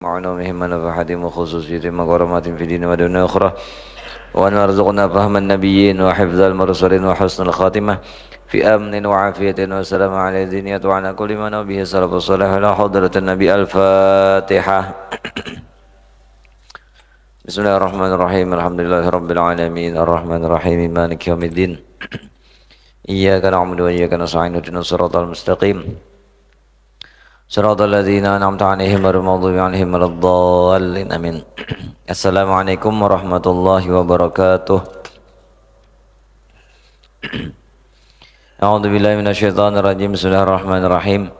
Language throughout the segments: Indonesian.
وعنومهم ونفحاتهم وخصوصيتهم وكرامات في دين ودنيا أخرى وأن ارزقنا فهم النبيين وحفظ المرسلين وحسن الخاتمة في أمن وعافية وسلام على الدنيا وعلى كل من به السلف الصالح على حضرة النبي. الفاتحة. بسم الله الرحمن الرحيم. الحمد لله رب العالمين الرحمن الرحيم مالك يوم الدين إياك نعبد وإياك نستعين اهدنا الصراط المستقيم صراط الذين أنعمت عليهم غير المغضوب عليهم ولا الضالين آمين. Assalamualaikum warahmatullahi wabarakatuh. A'udzu billahi minasyaitonir rajim. Bismillahirrahmanirrahim.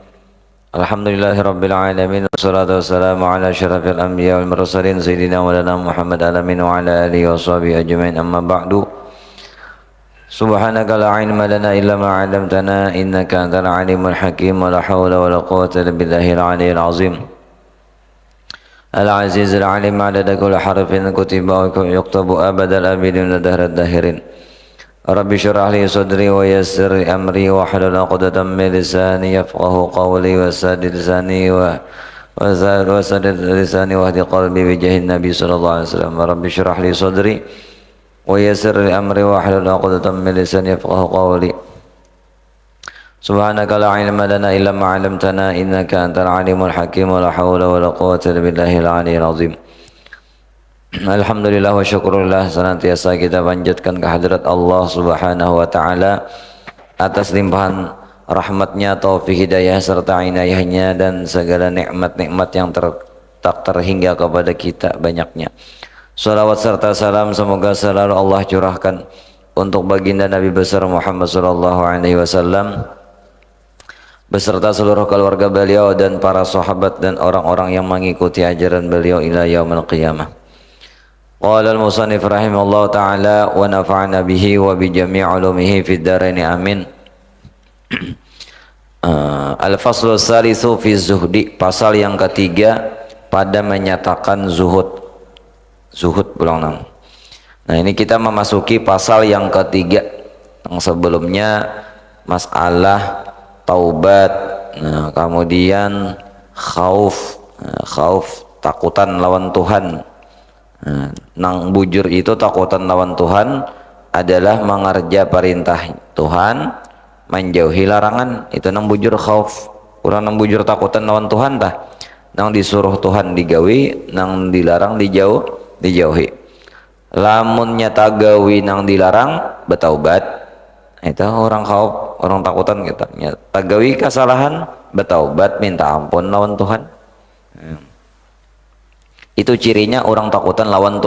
Alhamdulillahirabbil alamin wassalatu wassalamu ala asyrafil anbiya wal mursalin sayyidina wa lana Muhammad alamin wa ala alihi washabihi ajmain amma ba'du. Subhanaka la ilma lana illa ma 'allamtana innaka antal alimul hakim wa la haula wa la quwwata illa billahil aliyyil azim. Al-aziz al-alim 'adada kulli harfin kutiba wa yuktabu abadal abidin wa dahrad dahirin. Rabbi shrah li sadri wa yassir li amri wa hlul 'uqdatam min lisani yafqahu qawli wa saddid lisani wa saddid lisani wa hdi qalbi bi jahin nabi sallallahu alaihi wasallam. Rabbi shrah li sadri wa yassir li amri wa hlul 'uqdatam min lisani yafqahu qawli. Subhanaka la ilma lana illa ma 'allamtana innaka antal alimul hakim wa la haula wa la quwwata illa billahil aliyyil azim. Alhamdulillah wa syukurillah, senantiasa kita panjatkan kehadirat Allah Subhanahu wa taala atas limpahan rahmatnya, taufik hidayah serta inayahnya dan segala nikmat-nikmat yang tak terhingga kepada kita banyaknya. Salawat serta salam semoga selalu Allah curahkan untuk baginda Nabi besar Muhammad sallallahu alaihi wasallam beserta seluruh keluarga beliau dan para sahabat dan orang-orang yang mengikuti ajaran beliau ila yaumil qiyamah. Qala al-musannif rahimahullahu ta'ala wa nafa'ana bihi wa bi jami' ulumihi fid dharain amin. Al-faslu tsalitsu fi zuhdi, pasal yang ketiga pada menyatakan zuhud. Zuhud pulang nang. Nah, ini kita memasuki pasal yang ketiga. Yang sebelumnya masalah taubat, nah kemudian khauf, takutan lawan Tuhan. Nah, nang bujur itu takutan lawan Tuhan adalah mengerja perintah Tuhan, menjauhi larangan. Itu nang bujur khauf. Kurang nang bujur takutan lawan Tuhan tah. Nang disuruh Tuhan digawi, nang dilarang dijauhi. Lamunnya tagawi nang dilarang betaubat. Itu orang khauf, orang takutan kita. Tagawi kesalahan betaubat minta ampun lawan Tuhan. Itu cirinya orang takutan lawan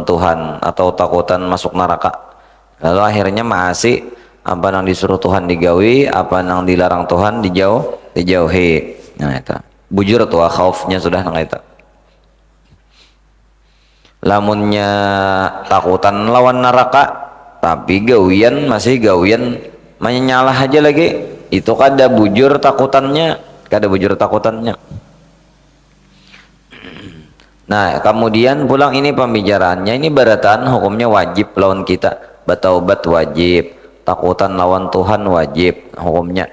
Tuhan atau takutan masuk neraka. Lalu akhirnya masih apa nang disuruh Tuhan digawi, apa nang dilarang Tuhan dijauhi. Nah itu bujur tuh khaufnya sudah nang itu. Lamunnya takutan lawan neraka tapi gawian masih gawian menyalah aja lagi, itu kada bujur takutannya. Nah kemudian pulang ini pembicaraannya ini barataan hukumnya wajib lawan kita, betaubat wajib, takutan lawan Tuhan wajib hukumnya.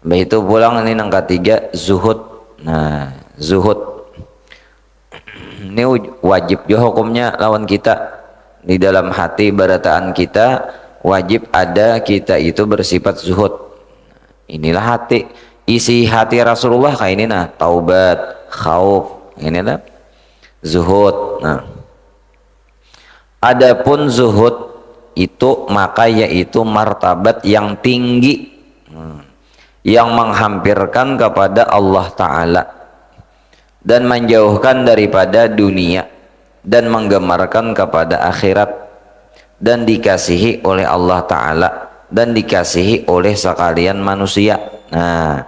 Begitu pulang ini yang ketiga zuhud. Nah zuhud ini wajib juga hukumnya lawan kita. Di dalam hati barataan kita wajib ada kita itu bersifat zuhud. Inilah hati, isi hati Rasulullah kayak ini nah, taubat, khauf, ini lah zuhud. Nah, adapun zuhud itu maka yaitu martabat yang tinggi, yang menghampirkan kepada Allah Ta'ala dan menjauhkan daripada dunia dan menggemarkan kepada akhirat dan dikasihi oleh Allah Ta'ala dan dikasihi oleh sekalian manusia. Nah,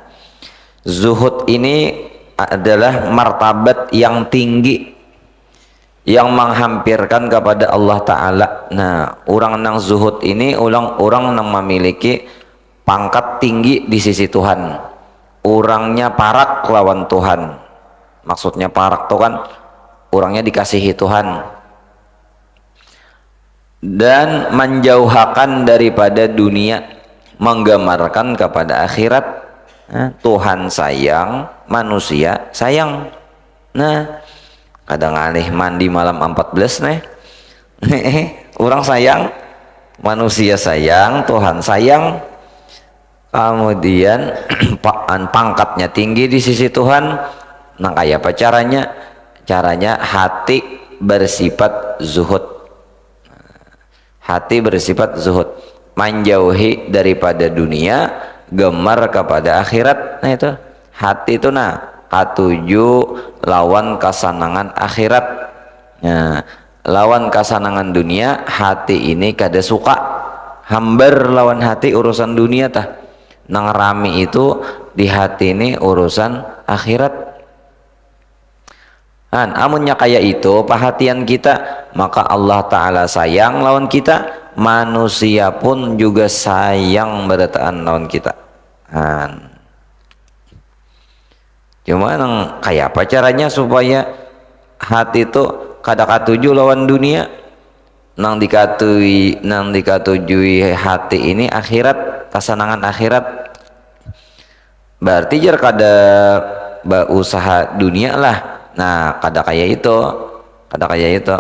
zuhud ini adalah martabat yang tinggi yang menghampirkan kepada Allah Ta'ala. Nah, orang nang zuhud ini orang nang memiliki pangkat tinggi di sisi Tuhan. Orangnya parak lawan Tuhan. Maksudnya parak tuh kan orangnya dikasihi Tuhan dan menjauhkan daripada dunia, menggemarkan kepada akhirat. Tuhan sayang, manusia sayang. Nah, kadang aneh mandi malam 14 nih. Orang sayang, manusia sayang, Tuhan sayang, kemudian pangkatnya tinggi di sisi Tuhan. Nah, kayak apa caranya? Caranya hati bersifat zuhud. Hati bersifat zuhud, menjauhi daripada dunia, gemar kepada akhirat. Nah itu hati itu, nah katuju lawan kasanangan akhirat. Nah, lawan kasanangan dunia, hati ini kada suka. Hambar lawan hati urusan dunia tah. Nang rami itu di hati ini urusan akhirat. Amunnya kayak itu perhatian kita, maka Allah Ta'ala sayang lawan kita, manusia pun juga sayang berataan lawan kita. Cuma nang kayak apa caranya supaya hati itu kada katuju lawan dunia, nang dikatujui hati ini akhirat, kesenangan akhirat. Berarti jar kada berusaha dunia lah. Nah, kada kayak itu,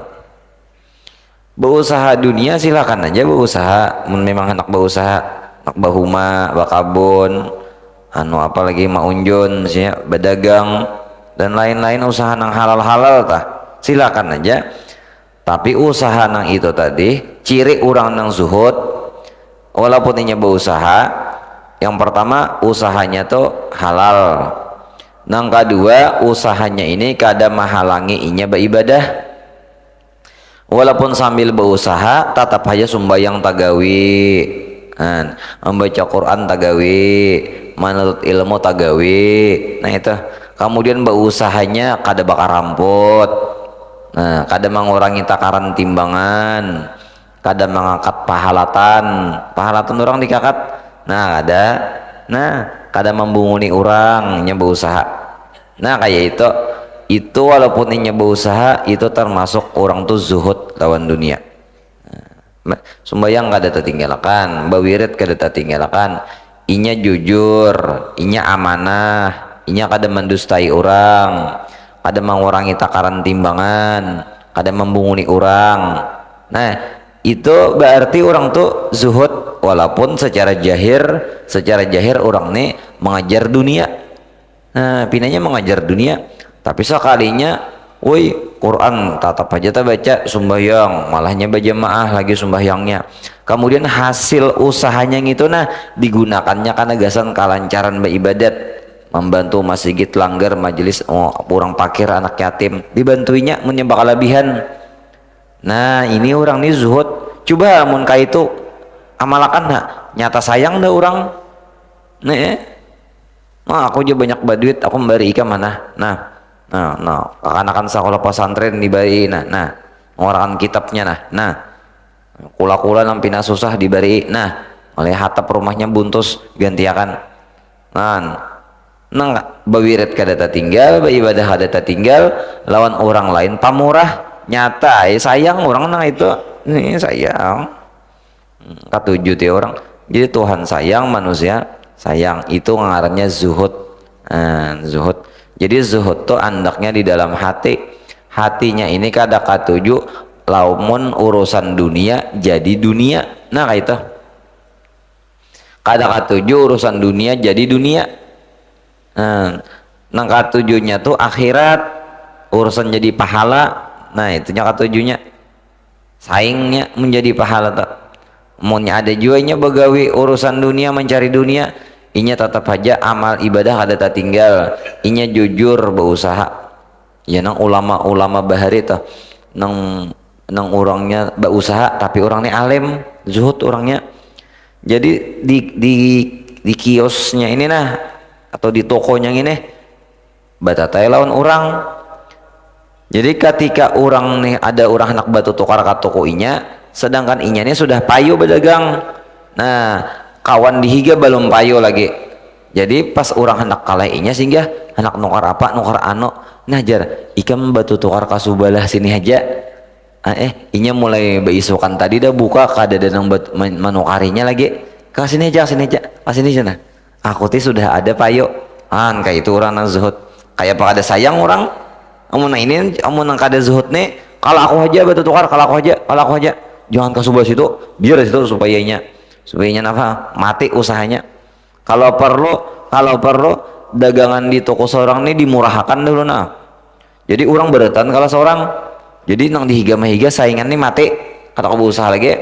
berusaha dunia silakan aja berusaha, memang anak berusaha, anak bahuma, bakabon, apalagi maunjun, misalnya berdagang dan lain-lain, usaha nang halal-halal tah, silakan aja. Tapi usaha nang itu tadi, ciri orang nang zuhud, walaupun inya berusaha, yang pertama usahanya tuh halal. Nang kedua, usahanya ini kada menghalangi inya beribadah. Walaupun sambil berusaha, tetap aja sumbayang tagawi, membaca Quran tagawi, menurut ilmu tagawi. Nah itu, kemudian beusahanya kada bakar ramput. Nah, kada mengurangi takaran timbangan, kada mengangkat pahalatan orang dikakat. Nah, kada membunguni orang nya berusaha. Nah kayak itu walaupun inya berusaha, itu termasuk orang tuh zuhud lawan dunia. Sumbayang kada tertinggalkan, bawirid kada tertinggalkan, inya jujur, inya amanah, inya kada mendustai orang, kada mengurangi takaran timbangan, kada membunguni orang. Nah itu berarti orang tuh zuhud, walaupun secara jahir orang nih mengajar dunia. Nah pinanya mengajar dunia, tapi sekalinya woi Quran tatap aja tak baca, sumbayang malahnya berjamaah lagi sumbayangnya, kemudian hasil usahanya gitu nah digunakannya karena gasan kelancaran beribadat, membantu masjid, langgar majelis, orang pakir, anak yatim dibantuinya menyembah kelebihan. Nah ini orang nih zuhud. Coba mun ka itu amalakan nyata sayang dah orang nih. Aku aja banyak baduit, aku memberi ikan mana. Nah akan sekolah pesantren diberi. Nah ngorangkan kitabnya. Nah kula nampina susah diberi. Nah oleh hatap rumahnya buntus gantiakan. Nah bawirid kada tinggal, beribadah kada tinggal, lawan orang lain pamurah nyata sayang orang nah itu nih sayang katuju ti orang. Jadi Tuhan sayang, manusia sayang, itu ngarannya zuhud. Zuhud. Jadi zuhud tuh andaknya di dalam hati. Hatinya ini kada katuju lamun urusan dunia jadi dunia. Nah kayak itu kada katuju urusan dunia jadi dunia. Nang katujunya tuh akhirat, urusan jadi pahala. Nah itunya katujunya, saingnya menjadi pahala tuh. Maunya ada juanya begawi urusan dunia, mencari dunia, inya tetap aja amal ibadah kada tertinggal, inya jujur berusaha. Ya nang ulama bahari tuh nang orangnya berusaha tapi orangnya alim, zuhud orangnya. Jadi di kiosnya ini nah atau di tokonya ini batatai lawan orang. Jadi ketika orang nih ada orang hendak batu tukar ke toko inya, sedangkan inya ini sudah payu berdagang. Nah kawan dihiga belum payu lagi. Jadi pas orang hendak kalah inya sehingga hendak nukar apa nukar nah jar ikam batu tukar kasubalah sini aja. Inya mulai beisukan tadi dah buka kada danang menukarinya lagi. Kasini aja sana. Aku tuh sudah ada payu. Kayak itu orang zuhud. Kayak apa ada sayang orang. Amun ini amun nang kada zuhud nih, kalau aku aja batu tukar, kalau aku aja jangan ke sebelah situ, biar di situ supaya apa mati usahanya. Kalau perlu dagangan di toko seorang nih dimurahkan dulu nah. Jadi orang beretan kalau seorang, jadi nang dihiga-higa saingan nih mati, kata aku berusaha lagi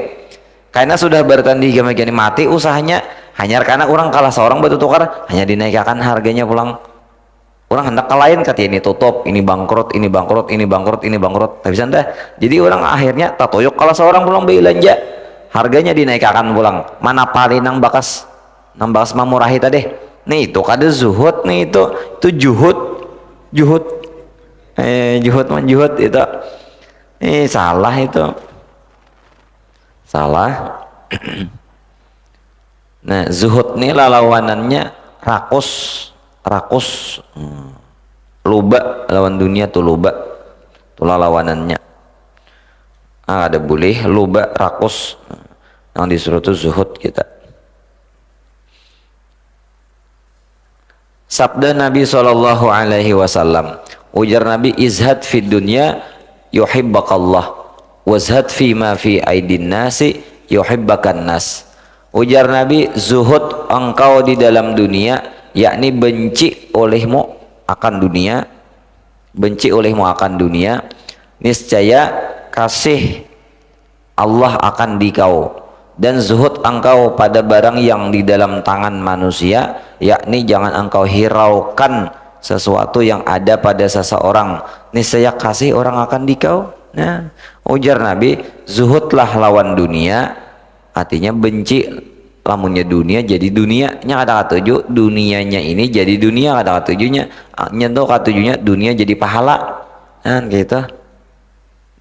karena sudah beretan dihiga-higa nih mati usahanya, hanya karena orang kalah seorang batu tukar hanya dinaikkan harganya pulang. Orang hendak ke lain kata ini tutup, ini bangkrut, ini bangkrut, ini bangkrut, ini bangkrut, tapi dah. Jadi orang akhirnya tatoyok kalau seorang pulang belanja harganya dinaikkan pulang, mana paling nang bakas mamurahi tadi nih, itu kada zuhud nih, itu juhud juhud itu salah, itu salah. Nah zuhud nih lawanannya rakus luba, lawan dunia tuh luba tuh lawanannya. Ada boleh luba rakus, yang disuruh tuh zuhud kita. Sabda Nabi sallallahu alaihi wasallam, ujar Nabi, izhad fid dunya yuhibbakallah wazhad fi ma fi aidin nasi yuhibbakan nas. Ujar Nabi, zuhud engkau di dalam dunia, yakni benci olehmu akan dunia, niscaya kasih Allah akan dikau, dan zuhud engkau pada barang yang di dalam tangan manusia, yakni jangan engkau hiraukan sesuatu yang ada pada seseorang, niscaya kasih orang akan dikau. Nah, ujar Nabi, zuhudlah lawan dunia, artinya benci lamunnya dunia jadi dunianya, kata tujuh dunianya ini jadi dunia, kata tujuhnya nyentuh kata tujuhnya dunia jadi pahala kan gitu,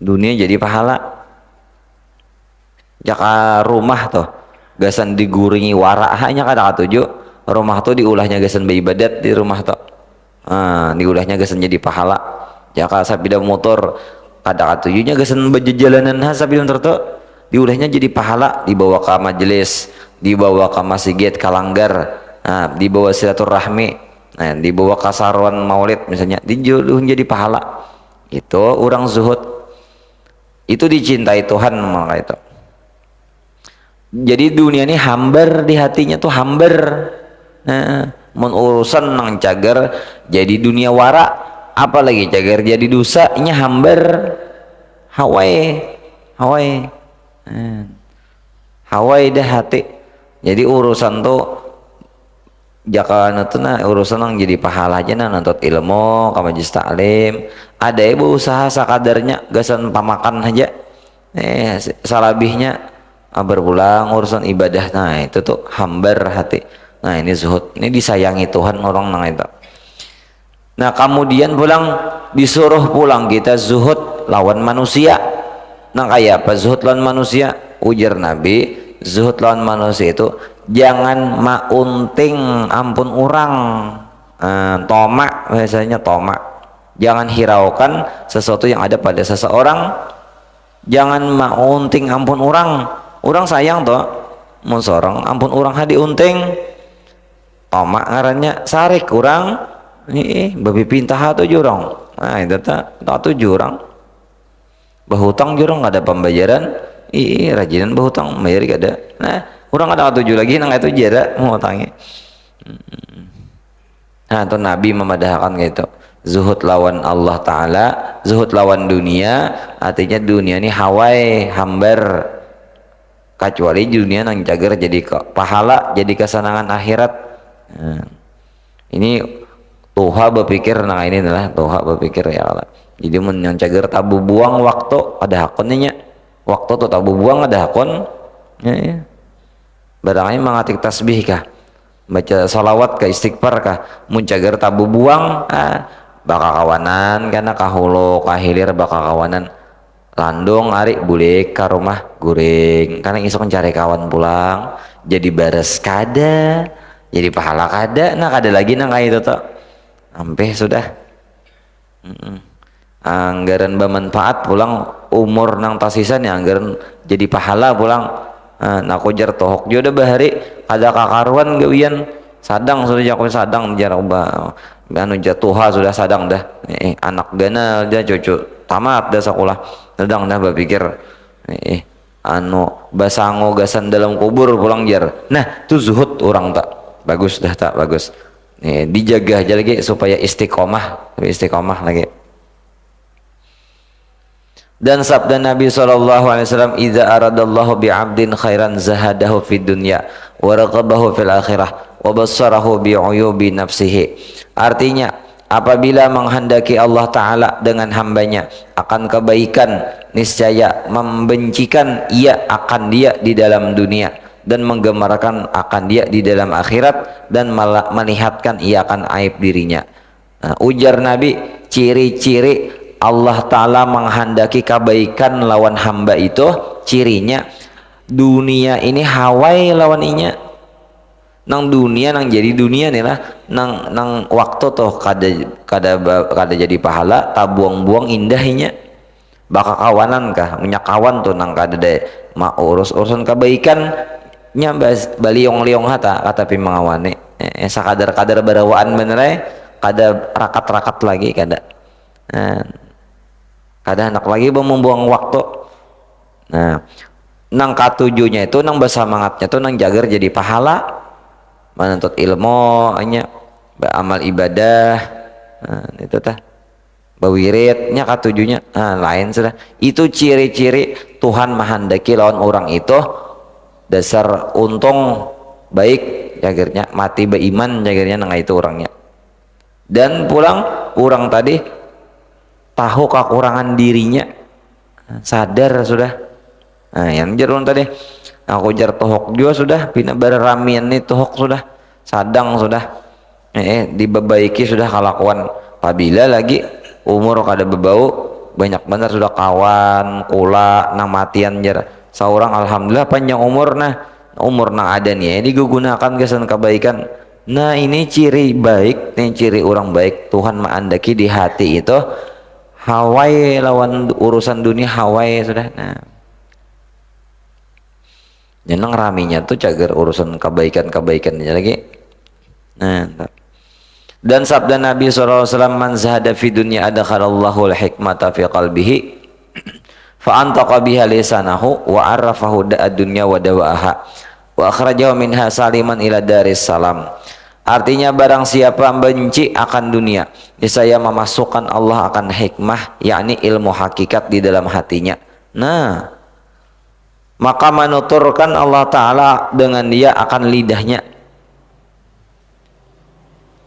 dunia jadi pahala. Jaka rumah tuh gasan diguringi wara hanya kata tujuh, rumah tuh diulahnya gasan beribadat di rumah tuh, diulahnya gasan jadi pahala. Jaka sapida motor kata tujuhnya gasan berjalanan sapida motor tuh diulahnya jadi pahala, dibawa ke majelis, dibawa ke masjid kalanggar, dibawa silaturahmi, dibawa ke saruan maulid misalnya, dijodohin jadi pahala. Itu orang zuhud, itu dicintai Tuhan maka itu. Jadi dunia ini hambar di hatinya tuh hambar. Mun urusan nang cagar jadi dunia wara, apalagi cagar jadi dosa nya hambar. Hawai dah hati. Jadi urusan tuh jaka tuh urusan nang jadi pahala aja nonton ilmu ka majelis taklim, ada ibu usaha sakadarnya gasan pamakan aja, salabihnya berpulang urusan ibadah. Nah itu tuh hambar hati. Nah ini zuhud, ini disayangi Tuhan orang nang itu. Nah kemudian pulang disuruh pulang kita zuhud lawan manusia. Nah kayak apa zuhud lawan manusia? Ujar Nabi, zuhud lawan manusia itu jangan maunting ampun orang, tomak biasanya tomak. Jangan hiraukan sesuatu yang ada pada seseorang, jangan maunting ampun orang sayang toh mun sorong ampun orang hadi unting tomak ngarannya sarik kurang babi pintah atau jurang. Nah itu tak tuh jurang bahutang jurang ada pembayaran, rajinan bahutang bayar gak ada. Nah orang ada tujuh lagi nang itu jera mau tangi. Nah itu Nabi memadahkan gitu, zuhud lawan Allah Ta'ala, zuhud lawan dunia, artinya dunia ini hawai hambar, kecuali dunia nang cager jadi pahala, jadi kesenangan akhirat. Nah, ini tuha berpikir, nah ini adalah tuha berpikir ya Allah. Jadi mun yang cager tabu buang waktu ada hakunnya, waktu tuh tabu buang ada hakun ya. Barangnya mengatik tasbih kah, baca salawat kah, istighfar kah, mun cager tabu buang bakal kawanan karena kahulu kahilir bakal kawanan landung ari bulik ke rumah guring karena isok mencari kawan pulang jadi bares kada, jadi pahala kada. Nah kada lagi nang kayak itu tuh sampai sudah anggaran bermanfaat pulang umur nang tasisan ya anggaran jadi pahala pulang. Nah kujar tohok jodoh bahari ada kakaruan gawian sadang sudah jago sadang jarang anu jatuha sudah sadang dah anak gana dia cucu tamat dah sekolah sedang dah berpikir anu basango gasan dalam kubur pulang jar. Nah itu zuhud orang tak bagus dah, tak bagus dijaga aja lagi supaya istiqomah lagi. Dan sabda Nabi SAW, idza aradallahu bi'abdin khairan zahadahu fid dunya wa raqabahu fil akhirah wa bassarahu bi'uyubi nafsihi. Artinya apabila menghendaki Allah Ta'ala dengan hambanya akan kebaikan, niscaya membencikan ia akan dia di dalam dunia dan menggemarkan akan dia di dalam akhirat dan melihatkan ia akan aib dirinya. Nah, ujar Nabi, ciri-ciri Allah Ta'ala menghendaki kebaikan lawan hamba itu cirinya dunia ini hawai lawan inya nang dunia nang jadi dunia nih lah nang waktu tuh kada jadi pahala tabuang-buang indahnya bakal kawanan kah minyak kawan tuh nang kada deh ma urusan kebaikan nya baliong-liong kata pi mengawane sakadar-kadar barawaan bener kada rakat-rakat lagi kada kada anak lagi membuang waktu. Nah nang katujuhnya itu nang bersemangatnya tuh nang jagar jadi pahala menuntut ilmu hanya beramal ibadah. Nah, itu tah bawiritnya katujuhnya lain sudah itu ciri-ciri Tuhan menghendaki lawan orang itu dasar untung baik jagarnya mati beriman jagarnya nang itu orangnya dan pulang orang tadi tahu kekurangan dirinya sadar sudah. Nah yang jarun tadi aku jar tohok juga sudah pina berramian nih tohok sudah sadang sudah dibaiki sudah kelakuan apabila lagi umur kada bebau banyak benar sudah kawan kula nang matian jar seorang alhamdulillah panjang umur umur nang ada nih digunakan kesan kebaikan. Nah ini ciri baik nih ciri orang baik Tuhan menghendaki di hati itu hawai lawan urusan dunia hawai sudah. Nah jeneng raminya tuh cager urusan kebaikan-kebaikannya lagi. Nah dan sabda Nabi SAW, man zahada fi dunya adakhalallahu al-hikmata fi qalbihi fa antaqa biha lisanahu wa arrafahu da'ad dunya wa dawa'aha wa akhrajahu minha saliman ila daris salam. Artinya barang siapa benci akan dunia, niscaya memasukkan Allah akan hikmah, yakni ilmu hakikat di dalam hatinya. Nah, maka menuturkan Allah Ta'ala dengan dia akan lidahnya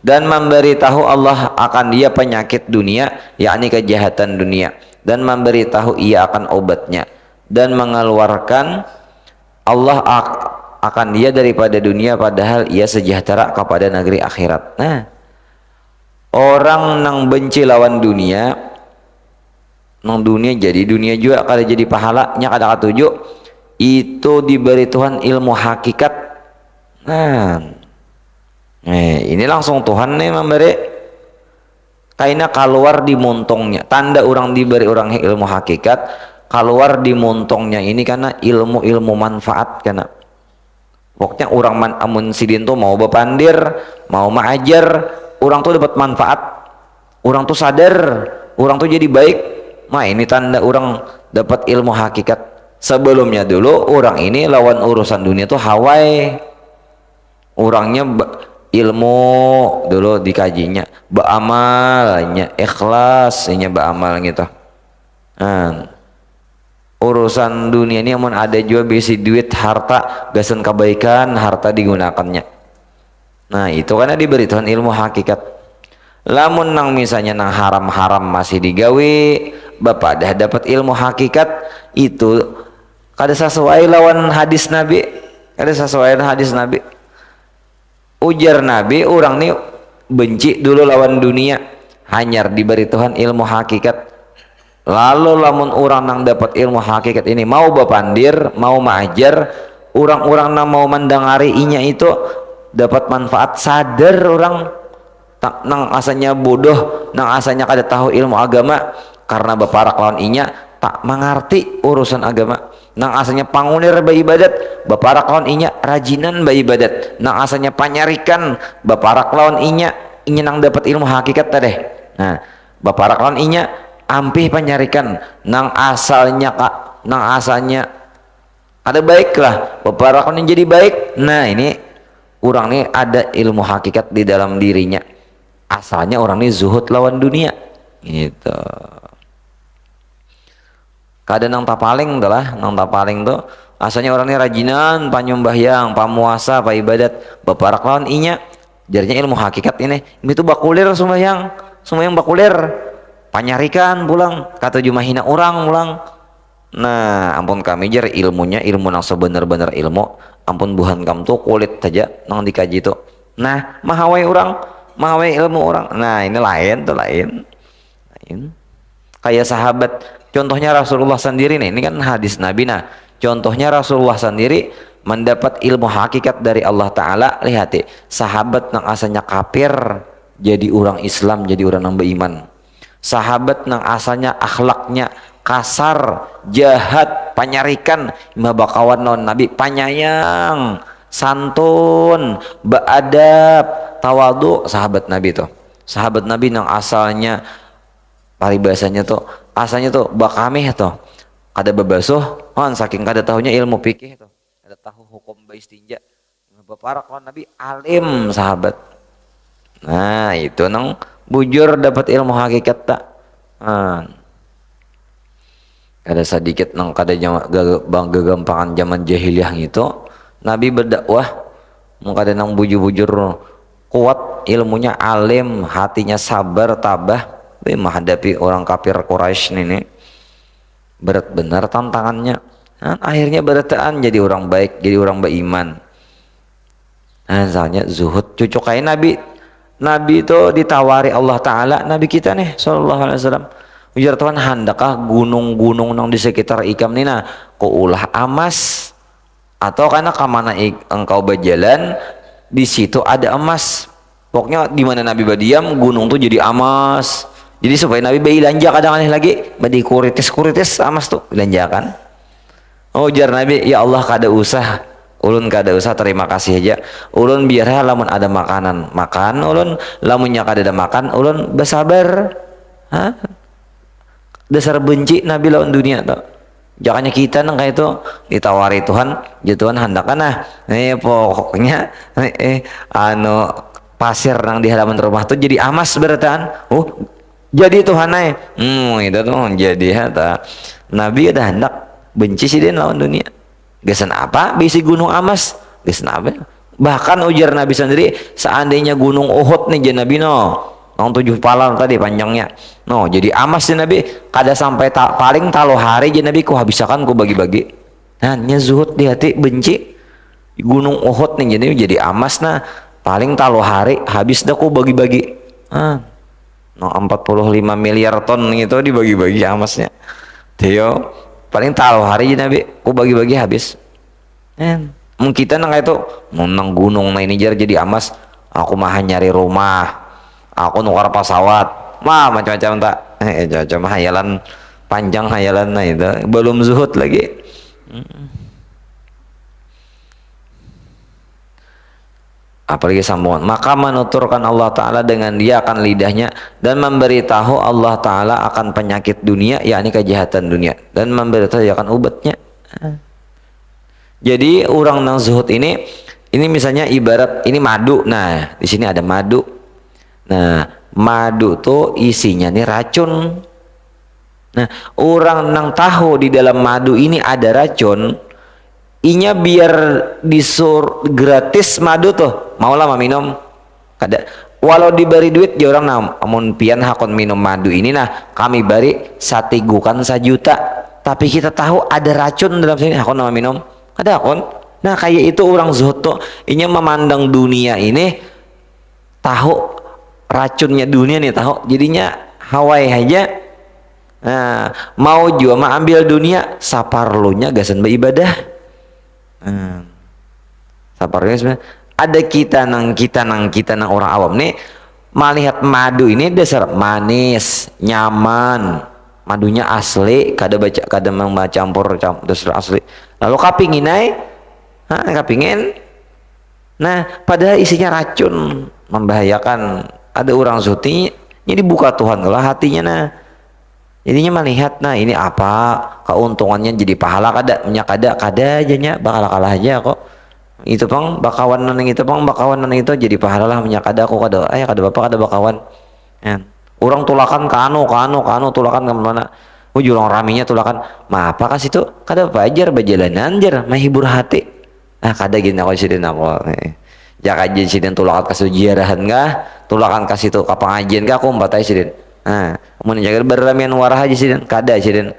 dan memberitahu Allah akan dia penyakit dunia, yakni kejahatan dunia, dan memberitahu ia akan obatnya dan mengeluarkan Allah akan dia daripada dunia padahal ia sejahtera kepada negeri akhirat. Nah orang nang benci lawan dunia nang dunia jadi dunia juga kada jadi pahalanya kada katuju itu diberi Tuhan ilmu hakikat. Nah ini langsung Tuhan nih memberi kaina keluar di montongnya tanda orang diberi orang ilmu hakikat keluar di montongnya ini karena ilmu manfaat karena pokoknya orang amun sidin tuh mau bepandir mau mengajar orang tuh dapat manfaat orang tuh sadar orang tuh jadi baik. Nah ini tanda orang dapat ilmu hakikat. Sebelumnya dulu orang ini lawan urusan dunia tuh hawai orangnya ilmu dulu dikajinya beramalnya ikhlasnya beramal gitu. Urusan dunia ini amun ada juga bisi duit harta gasan kebaikan harta digunakannya. Nah itu karena diberi Tuhan ilmu hakikat. Lamun nang misalnya nang haram-haram masih digawe bapak dah dapat ilmu hakikat itu kada sesuai lawan hadis Nabi ujar Nabi orang nih benci dulu lawan dunia hanya diberi Tuhan ilmu hakikat. Lalu lamun orang nang dapat ilmu hakikat ini mau bapandir mau mengajar orang-orang nang mau mendengari inya itu dapat manfaat sadar orang tak nang asalnya bodoh nang asalnya kada tahu ilmu agama karena baparak lawan inya tak mengerti urusan agama nang asalnya pangunir beribadat baparak lawan inya rajinan beribadat nang asalnya panyarikan baparak lawan inya ingin nang dapat ilmu hakikat teh. Nah baparak lawan inya ampih panyarikan nang asalnya kak, nang asalnya ada baiklah baparak lawan jadi baik. Nah ini orang nih ada ilmu hakikat di dalam dirinya, asalnya orang nih zuhud lawan dunia gitu. Kadang nang tapaling adalah nang tapaling tuh asalnya orang ini rajinan panyumbahyang pamuasa pa ibadat baparak lawan inya jadinya ilmu hakikat ini tuh bakulir sembahyang bakulir panyarikan pulang kata jumahina orang pulang. Nah ampun kami jar ilmunya ilmu nang sebener-bener ilmu ampun buhan kam tuh kulit saja nang dikaji tuh. Nah mahawai ilmu orang. Nah ini lain kayak sahabat, contohnya Rasulullah sendiri nih, ini kan hadis Nabi. Nah contohnya Rasulullah sendiri mendapat ilmu hakikat dari Allah Ta'ala. Lihat sahabat yang asalnya kafir jadi orang Islam, jadi orang yang beriman. Sahabat yang asalnya akhlaknya kasar, jahat, panyarikan, bakawan non Nabi panyayang, santun, beadab, tawadu. Sahabat Nabi yang asalnya paribasanya tuh asalnya tuh bakameh tuh ada babasuh saking kada tahunya ilmu fikih tuh ada tahu hukum baistinja baparak lawan Nabi alim sahabat. Nah itu nang bujur dapat ilmu hakikat tak. Ada sedikit nang kada gagampangan zaman jahiliyah gitu Nabi berdakwah mengkada nang bujur-bujur kuat ilmunya alim hatinya sabar tabah menghadapi orang kafir Quraisy ini. Berat benar tantangannya. Nah, akhirnya berataan jadi orang baik, jadi orang beriman. Nah, misalnya zuhud cucu kayak Nabi itu ditawari Allah Ta'ala, Nabi kita nih sallallahu alaihi wasallam ujar Tuhan handakah gunung-gunung nang di sekitar ikam nih nah ku ulah amas atau karena kemana engkau berjalan di situ ada emas. Pokoknya di mana Nabi berdiam gunung tuh jadi emas. Jadi supaya Nabi belanja kadang aneh lagi badi kuritis amas tuh belanjakan. Oh jar Nabi ya Allah kada usah ulun kada usah terima kasih aja ulun biar lamun ada makanan makan ulun lamunnya kada ada makan ulun bersabar. Dasar benci Nabi lawan dunia tuh. Jangannya kita nang kayak itu ditawari Tuhan ya Tuhan handakan pokoknya pasir nang di halaman rumah tuh jadi amas berataan. Jadi Tuhan itu tuh jadi hata Nabi ada hendak benci sih dia lawan dunia. Gesan apa bisi gunung amas gesan apa bahkan ujar Nabi sendiri seandainya gunung Uhud nih jadi Nabi nong 7 palang tadi panjangnya jadi amas sih Nabi kada sampai paling talo hari jadi Nabi ku habisakan ku bagi-bagi. Nah zuhud di hati benci gunung Uhud nih jadi amas nah paling talo hari habis dah ku bagi-bagi 45 miliar ton gitu dibagi-bagi amasnya. Theo paling tahu hari Nabi ku bagi-bagi habis. Mungkin kita nang itu nang gunung nah ini jadi amas aku mah nyari rumah aku nukar pesawat macam-macam tak macam hayalan panjang hayalan nah itu belum zuhud lagi. Apalagi sambungan maka menuturkan Allah Ta'ala dengan dia akan lidahnya dan memberitahu Allah Ta'ala akan penyakit dunia yakni kejahatan dunia dan memberitahu dia akan obatnya. Jadi orang nang zuhud ini misalnya ibarat ini madu. Nah di sini ada madu. Nah madu tuh isinya nih racun. Nah orang nang tahu di dalam madu ini ada racun inya biar disur gratis madu tuh mau lama minum kada walau diberi duit dia orang namun pian hakon minum madu ini nah kami bari satigukan 1 juta tapi kita tahu ada racun dalam sini hakon nama minum kada hakon. Nah kayak itu orang zuhud tuh inya memandang dunia ini tahu racunnya dunia nih tahu jadinya hawai aja. Nah mau juga mah ambil dunia saparlunya gasan beribadah. Saparnya sebenarnya ada kita nang orang awam nih melihat madu ini dasar manis nyaman madunya asli kada membaca campur dasar asli lalu kapingin nah padahal isinya racun membahayakan ada orang zuhud ini buka Tuhan lah hatinya nah jadinya melihat nah ini apa keuntungannya jadi pahala kada aja bakal kalah aja kok itu pang bakawan nang itu jadi pahala lah menyakada aku kada kada bapak kada bakawan ya. Orang tulakan kanu tulakan ke mana jurang raminya tulakan mah apa kasih tuh kada pajar bajalanan jar menghibur hati kada gini aku sidin aku jaka aja sidin tulakan kasih jiarahan enggak tulakan kasih tuh ke pengajian enggak aku empat aja sidin mun jaga berramian warah aja sidin kada sidin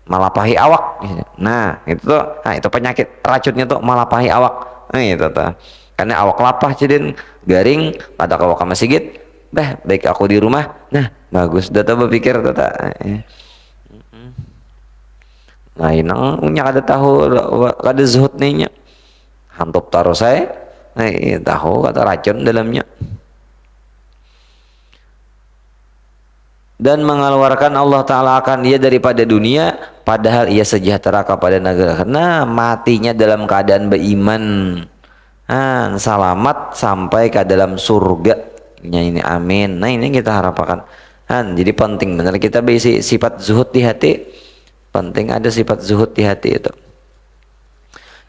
malapahi awak nah itu tuh itu penyakit racunnya tuh malapahi awak itu tuh karena awak lapah sidin garing pada kawak sama sigit baik aku di rumah nah bagus data berpikir data nah inang punya kada tahu kada zuhud nih hantop taruh saya tahu kata racun dalamnya dan mengeluarkan Allah Ta'ala akan dia daripada dunia padahal ia sejahtera kepada negara karena matinya dalam keadaan beriman selamat sampai ke dalam surga ini amin. Nah ini kita harapkan jadi penting benar kita beri sifat zuhud di hati penting ada sifat zuhud di hati itu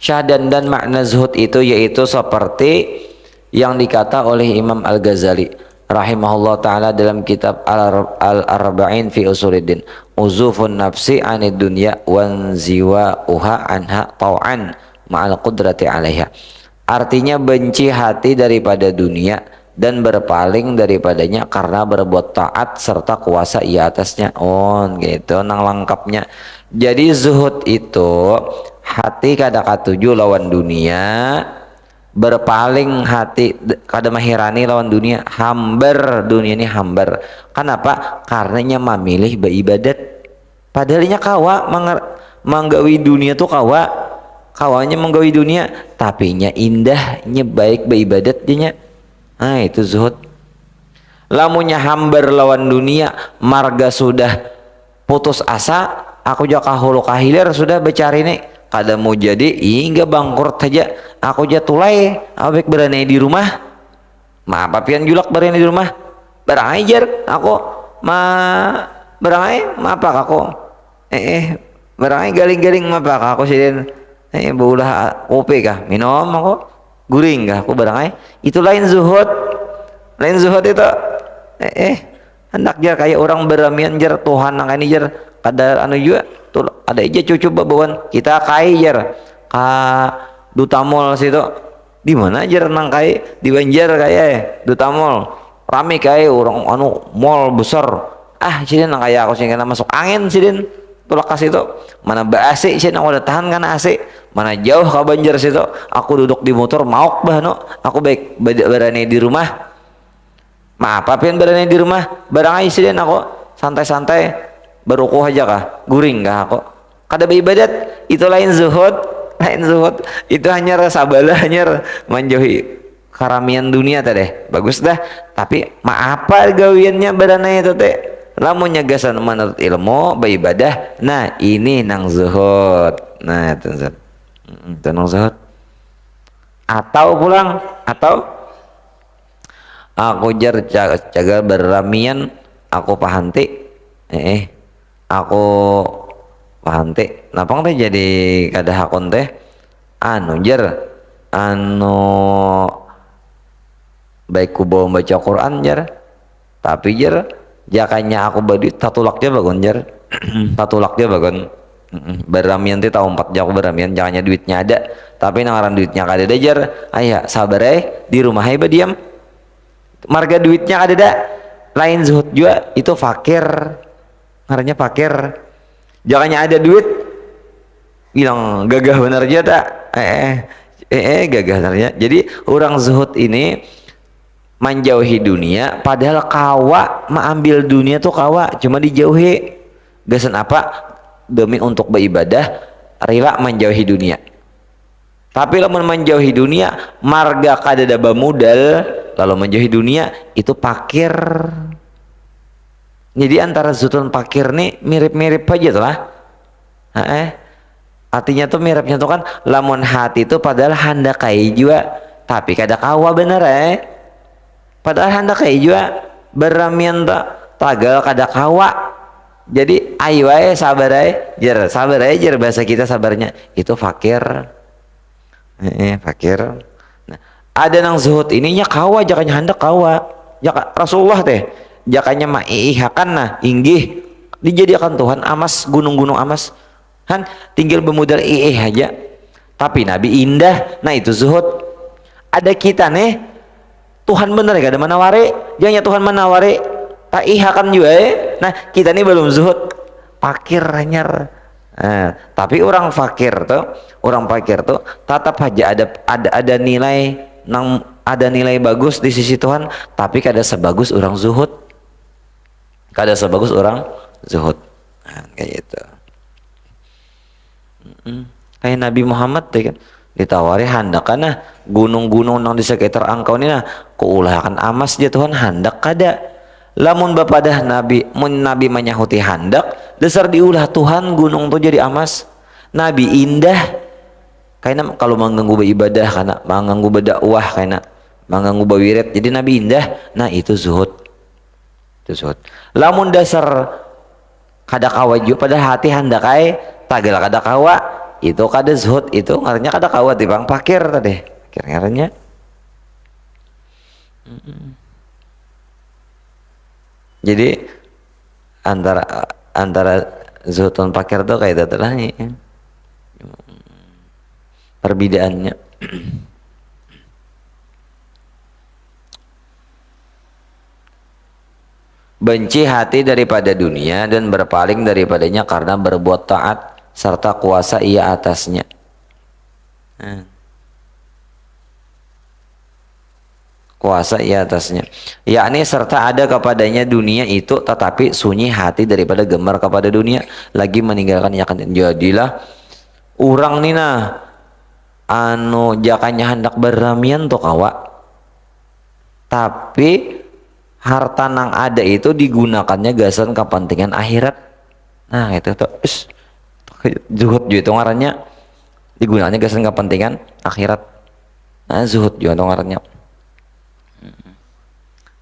syahdan dan makna zuhud itu yaitu seperti yang dikata oleh Imam Al-Ghazali rahimahullah ta'ala dalam kitab Al-Arba'in fi Usuluddin uzufun nafsi anid dunya wanziwa uha anha tau'an ma'al qudrati alaiha artinya benci hati daripada dunia dan berpaling daripadanya karena berbuat taat serta kuasa ia atasnya gitu nang lengkapnya jadi zuhud itu hati kada katuju lawan dunia berpaling hati kada mahirani lawan dunia hambar dunia ini hambar kenapa karenanya memilih beribadat padahalnya kawa menggawi dunia tuh kawanya menggawi dunia tapi nya indahnya baik beribadat dinya itu zuhud lamunya hambar lawan dunia marga sudah putus asa aku jaka hulu kahilir sudah becari nih kada mau jadi hingga bangkrut saja aku jatulai awek berani di rumah maaf apian julak berani di rumah barang ajar aku barang apa aku barang galing-galing apa aku sidin baulah kopi kah minum aku guring kah aku barang itu lain zuhud itu hendak jar kayak orang beramian jar Tuhan nang ini jar kada anu juga tuh ada aja cucu babawan kita kai jar ka Duta Mall situ di mana jar nang kai di Banjar kayak Duta Mall rame kayak orang anu mall besar sidin nang kayak aku sih kena masuk angin sidin tulak kasih itu mana AC sih nang udah tahan kan AC mana jauh ke Banjar situ aku duduk di motor mauk no aku baik berani di rumah maaf apian berani di rumah barang aja sih aku santai-santai berukuh aja kah guring kah aku kada beribadat itu lain zuhud itu hanya sabalah hanya menjauhi karamian dunia tadi bagus dah tapi apa gawiannya berani itu teh lamun nyagasan menurut ilmu beribadah nah ini nang zuhud nah itu nang zuhud atau aku jar jaga beramian aku pahanti aku pahanti napang teh jadi kada hakon teh jar baik ku bawa baca Quran jar tapi jar jakanya aku badi tatulak dia bagun jar tatulak dia bagun beramian teh tahun 4 aku beramian jakanya duitnya ada tapi nangaran duitnya kada ada jar sabar di rumah diam marga duitnya kada ada lain zuhud juga itu fakir ngarannya fakir jakanya ada duit bilang gagah benar aja tak gagah benernya jadi orang zuhud ini menjauhi dunia padahal kawa mengambil dunia tuh kawa cuma dijauhi gasan apa demi untuk beribadah rela menjauhi dunia tapi lamun menjauhi dunia marga kadada modal lalu menjauhi dunia itu fakir jadi antara zuhud dan fakir nih mirip-mirip aja tuh lah artinya tuh miripnya tuh kan lamun hati itu padahal hendak kai juga tapi kada kawa bener padahal hendak kayak juga beramian tak tagal kada kawa. Jadi ayo aja sabar aja jer bahasa kita sabarnya itu fakir. Fakir. Nah, ada nang zuhud ininya kawa jakanya hendak kawa. Jaka Rasulullah teh jakanya maihakan nah inggih dijadikan Tuhan amas gunung-gunung amas. Han tinggal bermodal aja. Tapi Nabi indah. Nah itu zuhud. Ada kita nih Tuhan bener ya, gak ada manawari jangan Tuhan manawari tak ihakan juga nah kita ini belum zuhud fakir hanyar. Tapi orang fakir tuh tetap aja ada nilai ada nilai bagus di sisi Tuhan, tapi kada sebagus orang zuhud, nah, kayak gitu. Kayak Nabi Muhammad deh kan ditawari handak kana gunung-gunung nang di sekitar angkau ini nah keulahakan amas dia Tuhan handak kada lamun bapadah Nabi menyahuti handak dasar diulah Tuhan gunung tuh jadi amas. Nabi indah kayaknya kalau mengganggu beribadah karena mengganggu berdakwah kayaknya mengganggu berwirid jadi Nabi indah. Nah itu zuhud. Lamun dasar kada kawa juga pada hati handak ay tagal kada kawa itu kada zuhud itu ngarannya kada kawa tibang fakir tadi ngarannya. Jadi antara zuhud dan fakir tuh kayak itu lah nih perbedaannya. Benci hati daripada dunia dan berpaling daripadanya karena berbuat taat serta kuasa ia atasnya. Kuasa ia atasnya, yakni serta ada kepadanya dunia itu tetapi sunyi hati daripada gemar kepada dunia lagi meninggalkan yakin. Jadilah orang nih nah jakanya hendak beramian tuh kawa tapi harta nang ada itu digunakannya gasan kepentingan akhirat. Nah itu tuh zuhud juga itu ngarannya digunakannya gasan kepentingan akhirat. Nah zuhud juga itu ngarannya.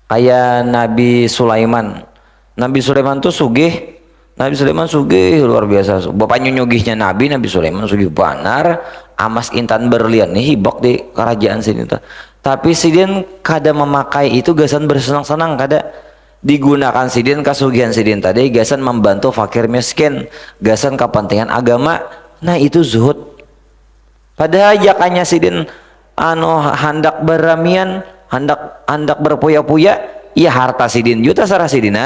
Kayak Nabi Sulaiman tuh sugih. Nabi Sulaiman sugih luar biasa. Bapaknya nyugihnya Nabi Sulaiman sugih banar amas intan berlian nih hibak di kerajaan sini tuh. Tapi sidin kada memakai itu gasan bersenang-senang kada digunakan sidin kasugihan sidin tadi gasan membantu fakir miskin gasan kepentingan agama. Nah itu zuhud. Padahal jakanya sidin hendak beramian hendak berpuya-puya iya harta sidin juta sarah sidin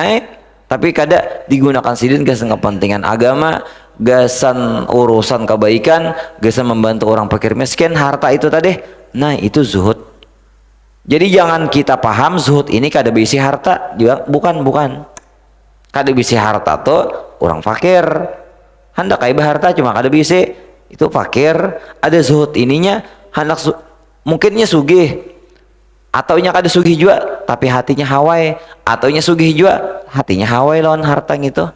tapi kada digunakan sidin gasan kepentingan agama gasan urusan kebaikan gasan membantu orang fakir miskin harta itu tadi. Nah itu zuhud. Jadi jangan kita paham zuhud ini kada bisi harta juga bukan kada bisi harta tuh orang fakir hendak kayak harta cuma kada bisi itu fakir. Ada zuhud ininya hendak mungkinnya sugih ataunya kada sugih juga tapi hatinya hawai ataunya sugih juga hatinya hawai lawan harta gitu.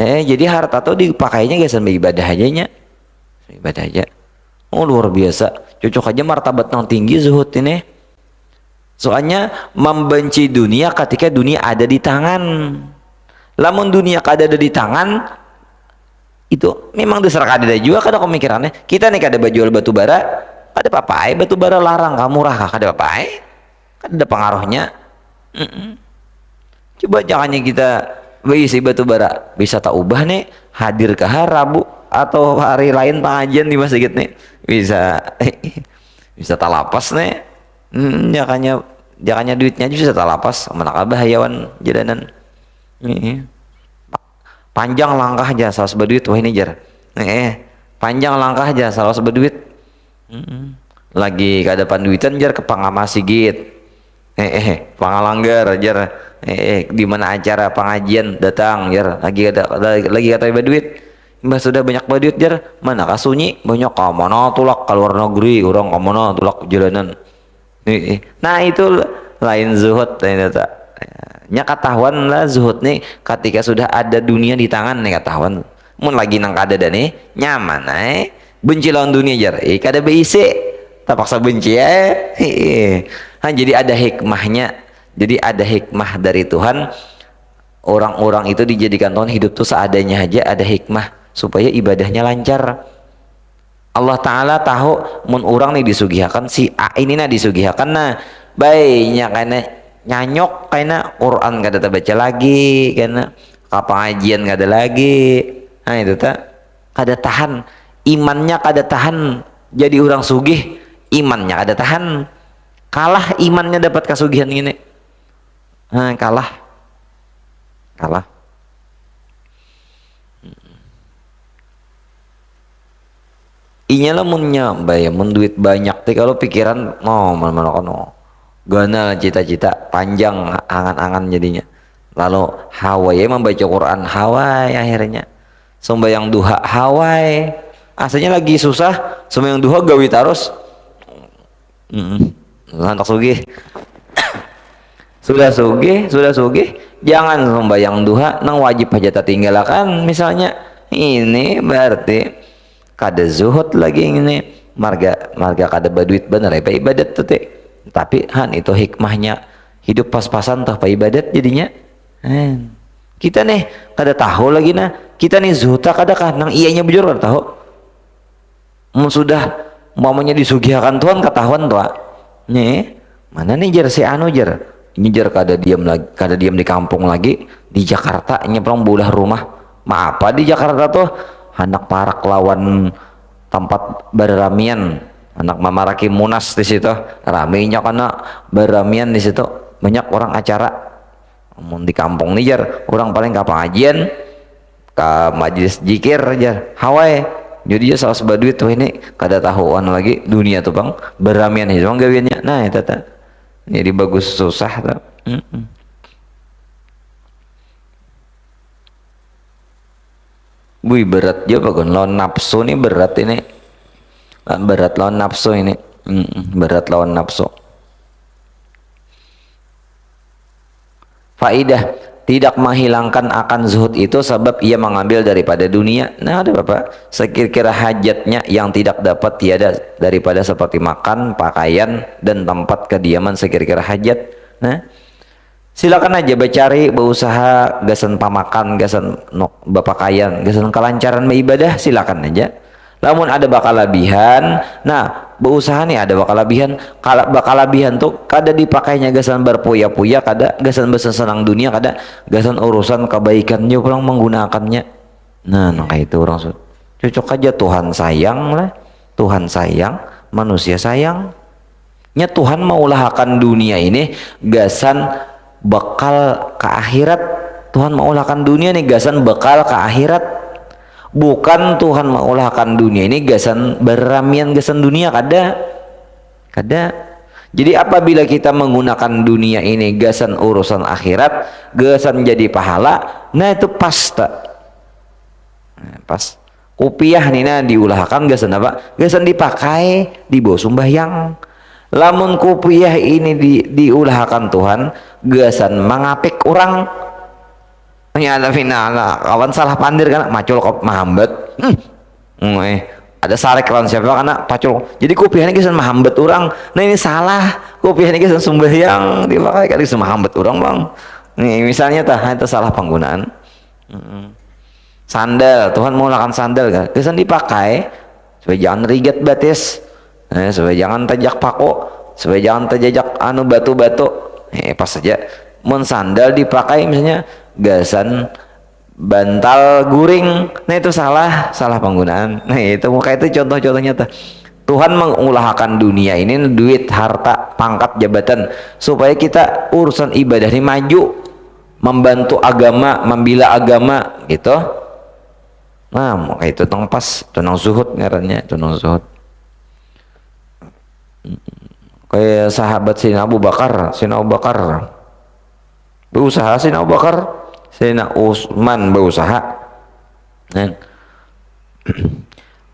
Jadi harta tuh dipakainya gasan beribadah aja. Oh luar biasa cocok aja martabat yang tinggi zuhud ini. Soalnya membenci dunia ketika dunia ada di tangan. Lamun dunia kada ada di tangan itu memang dasar kada ada juga kada pemikirannya. Kita nih kada jual batu bara kada papai batu bara larang kamu murah kada papai kada ada pengaruhnya. Coba jangannya kita berisi batu bara bisa tak ubah nih hadir ke Rabu atau hari lain pengajian di masjid nih bisa talapas nih. Jakanya duitnya aja bisa talapas menak bahayawan jalanan panjang langkah aja salah sebeduit wah ini jar panjang langkah aja salah sebeduit lagi kada panduitan jar ke pangama sigit pangalanggar jar di mana acara pengajian datang jar lagi kata baduit mbah sudah banyak baduit jar mana kasunyi banyak kamana tulak ke luar negeri orang kamana tulak jalanan. Nah itu lain zuhud nya ketahuan lah zuhud nih ketika sudah ada dunia di tangan nih ketahuan mun lagi nang kada ada nih nyaman benci lawan dunia jar kada BIC tak paksa benci Jadi ada hikmahnya, jadi ada hikmah dari Tuhan. Orang-orang itu dijadikan Tuhan hidup tuh seadanya aja, ada hikmah supaya ibadahnya lancar. Allah Ta'ala tahu mun orang nih disugihakan si A ini nah disugihakan nah baiknya karena nyanyok karena Quran kada baca lagi karena pengajian kada lagi, nah itu tak kada tahan imannya, kada tahan jadi orang sugih imannya kada tahan, kalah imannya dapat kasugihan ini, nah, kalah inya lah munnya bayar mun duit banyak teh kalau pikiran mana kono gana cita-cita panjang angan-angan jadinya, lalu hawai membaca Quran hawai akhirnya sembahyang duha hawai aslinya lagi susah sembahyang duha gawi terus lantak sugih sudah sugih jangan sembahyang duha nang wajib hajat tinggalkan misalnya, ini berarti kada zuhud lagi ini marga kada baduit bener ya ibadat tuh teh, tapi itu hikmahnya hidup pas-pasan tuh ibadat jadinya. Kita nih kada tahu lagi nah kita nih zuhud kada kah nang iyanya bujur kada tahu sudah mamanya disugihakan Tuhan ketahuan tuh nih mana nih jar si anu jar nyejar kada diam di kampung lagi di Jakarta nyebrang bulah rumah apa di Jakarta tuh anak parak lawan tempat berramian, anak mamaraki munas di situ ramenya karena berramian di situ banyak orang acara. Namun di kampung Niger orang paling ke pengajian ke majelis jikir aja hawai jadi dia salah sebaduit tuh ini kada tahuan lagi dunia tuh bang berramian itu bang gawiannya, nah itu tak jadi bagus susah tuh. Wih berat juga kan lawan nafsu nih berat ini, berat lawan nafsu ini, berat lawan nafsu. Faidah tidak menghilangkan akan zuhud itu sebab ia mengambil daripada dunia. Nah ada bapak sekira-kira hajatnya yang tidak dapat tiada daripada seperti makan, pakaian dan tempat kediaman sekira-kira hajat. Nah silakan aja becari berusaha gasan pamakan gasan bapakaian gasan kelancaran beribadah silakan aja, namun ada bakal lebihan nah berusaha nih ada bakal lebihan, kalau bakal lebihan tuh kada dipakainya gasan berpuya-puya kada gasan bersenang dunia kada gasan urusan kebaikannya pulang menggunakannya, nah kayak itu orang cocok aja Tuhan sayang lah, Tuhan sayang manusia sayang nya Tuhan maulahkan dunia ini gasan bekal ke akhirat, Tuhan maulahkan dunia ini gasan bekal ke akhirat, bukan Tuhan maulahkan dunia ini gasan berramian gasan dunia kada. Jadi apabila kita menggunakan dunia ini gasan urusan akhirat gasan jadi pahala, nah itu pas pas kupiah nina diulahkan gasan apa gasan dipakai di bawah sembahyang, lamun kupiah ini diulahkan Tuhan gasan mengapik orang nyala final kawan salah pandir kan macul kok mahambat ada sarek lawan siapa karena pacul jadi kupiah ini gasan mahambat orang, nah ini salah kupiah ini gasan sembahyang dipakai kali mahambat orang bang, nih misalnya itu salah penggunaan. Sandal Tuhan mengulahkan sandal kan gasan dipakai supaya jangan rigat batis, supaya jangan tajak pako, supaya jangan terjajak anu batu-batu, pas saja mun sandal dipakai misalnya gasan bantal guring, nah itu salah penggunaan, nah itu muka itu contoh-contohnya tuh. Tuhan mengulahkan dunia ini duit harta pangkat jabatan supaya kita urusan ibadah ini maju membantu agama membela agama gitu, nah muka itu tong pas tenang zuhud ngarannya tenang zuhud kayak sahabat Sayyidina Abu Bakar berusaha, Sayyidina Abu Bakar Sayyidina Utsman berusaha, nah